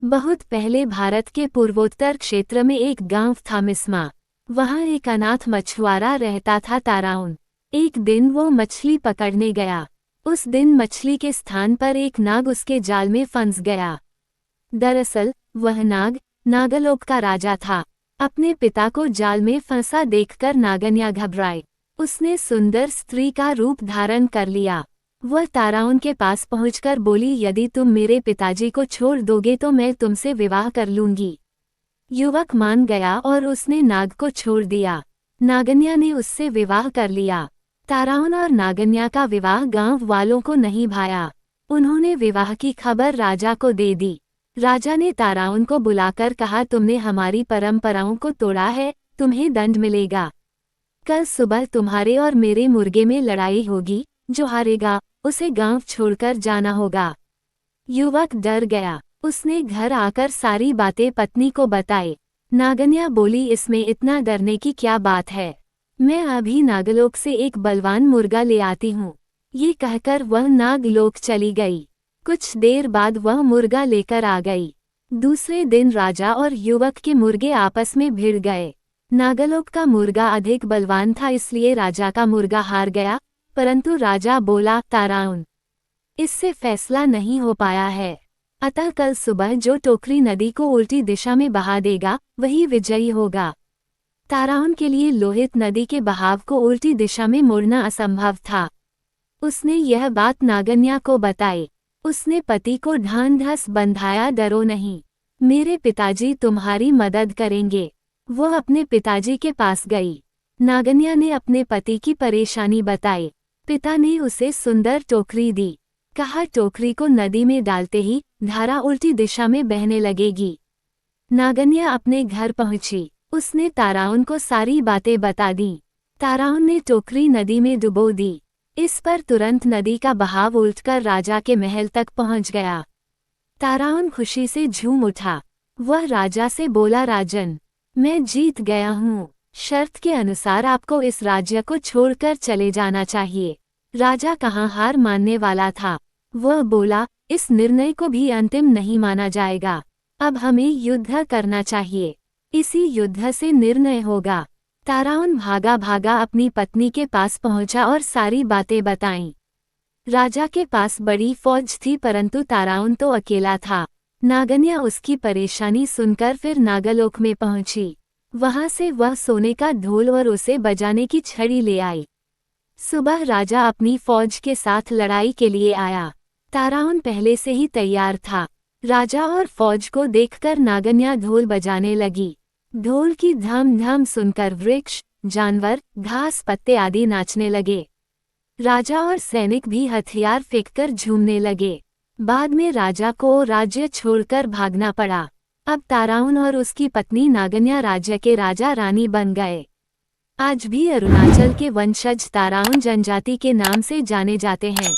बहुत पहले भारत के पूर्वोत्तर क्षेत्र में एक गांव था मिस्मा। वहां एक अनाथ मछुआरा रहता था ताराउन। एक दिन वो मछली पकड़ने गया। उस दिन मछली के स्थान पर एक नाग उसके जाल में फंस गया। दरअसल वह नाग नागलोक का राजा था। अपने पिता को जाल में फंसा देखकर नागन्या घबराई। उसने सुंदर स्त्री का रूप धारण कर लिया। वह ताराउन के पास पहुंचकर बोली, यदि तुम मेरे पिताजी को छोड़ दोगे तो मैं तुमसे विवाह कर लूंगी। युवक मान गया और उसने नाग को छोड़ दिया। नागन्या ने उससे विवाह कर लिया। ताराउन और नागन्या का विवाह गांव वालों को नहीं भाया। उन्होंने विवाह की खबर राजा को दे दी। राजा ने ताराउन को बुलाकर कहा, तुमने हमारी परंपराओं को तोड़ा है, तुम्हें दंड मिलेगा। कल सुबह तुम्हारे और मेरे मुर्गे में लड़ाई होगी, जो हारेगा उसे गांव छोड़कर जाना होगा। युवक डर गया। उसने घर आकर सारी बातें पत्नी को बताई। नागन्या बोली, इसमें इतना डरने की क्या बात है, मैं अभी नागलोक से एक बलवान मुर्गा ले आती हूँ। ये कहकर वह नागलोक चली गई। कुछ देर बाद वह मुर्गा लेकर आ गई। दूसरे दिन राजा और युवक के मुर्गे आपस में भिड़ गए। नागलोक का मुर्गा अधिक बलवान था, इसलिए राजा का मुर्गा हार गया। परंतु राजा बोला, ताराउन, इससे फैसला नहीं हो पाया है, अतः कल सुबह जो टोकरी नदी को उल्टी दिशा में बहा देगा वही विजयी होगा। ताराउन के लिए लोहित नदी के बहाव को उल्टी दिशा में मोड़ना असंभव था। उसने यह बात नागन्या को बताई। उसने पति को ढांढस बंधाया, डरो नहीं, मेरे पिताजी तुम्हारी मदद करेंगे। वो अपने पिताजी के पास गई। नागन्या ने अपने पति की परेशानी बताई। पिता ने उसे सुंदर टोकरी दी। कहा, टोकरी को नदी में डालते ही धारा उल्टी दिशा में बहने लगेगी। नागन्या अपने घर पहुंची। उसने ताराउन को सारी बातें बता दी। ताराउन ने टोकरी नदी में डुबो दी। इस पर तुरंत नदी का बहाव उल्टकर राजा के महल तक पहुंच गया। ताराउन खुशी से झूम उठा। वह राजा से बोला, राजन, मैं जीत गया हूँ। शर्त के अनुसार आपको इस राज्य को छोड़कर चले जाना चाहिए। राजा कहाँ हार मानने वाला था। वह बोला, इस निर्णय को भी अंतिम नहीं माना जाएगा। अब हमें युद्ध करना चाहिए। इसी युद्ध से निर्णय होगा। ताराउन भागा भागा अपनी पत्नी के पास पहुंचा और सारी बातें बताईं। राजा के पास बड़ी फौज थी, परंतु ताराउन तो अकेला था। नागन्या उसकी परेशानी सुनकर फिर नागलोक में पहुंची। वहां से वह सोने का ढोल और उसे बजाने की छड़ी ले आई। सुबह राजा अपनी फौज के साथ लड़ाई के लिए आया। ताराउन पहले से ही तैयार था। राजा और फौज को देखकर नागन्या ढोल बजाने लगी। ढोल की धम धम सुनकर वृक्ष, जानवर, घास पत्ते आदि नाचने लगे। राजा और सैनिक भी हथियार फेंककर झूमने लगे। बाद में राजा को राज्य छोड़कर भागना पड़ा। अब ताराउन और उसकी पत्नी नागन्या राज्य के राजा रानी बन गए। आज भी अरुणाचल के वंशज ताराउन जनजाति के नाम से जाने जाते हैं।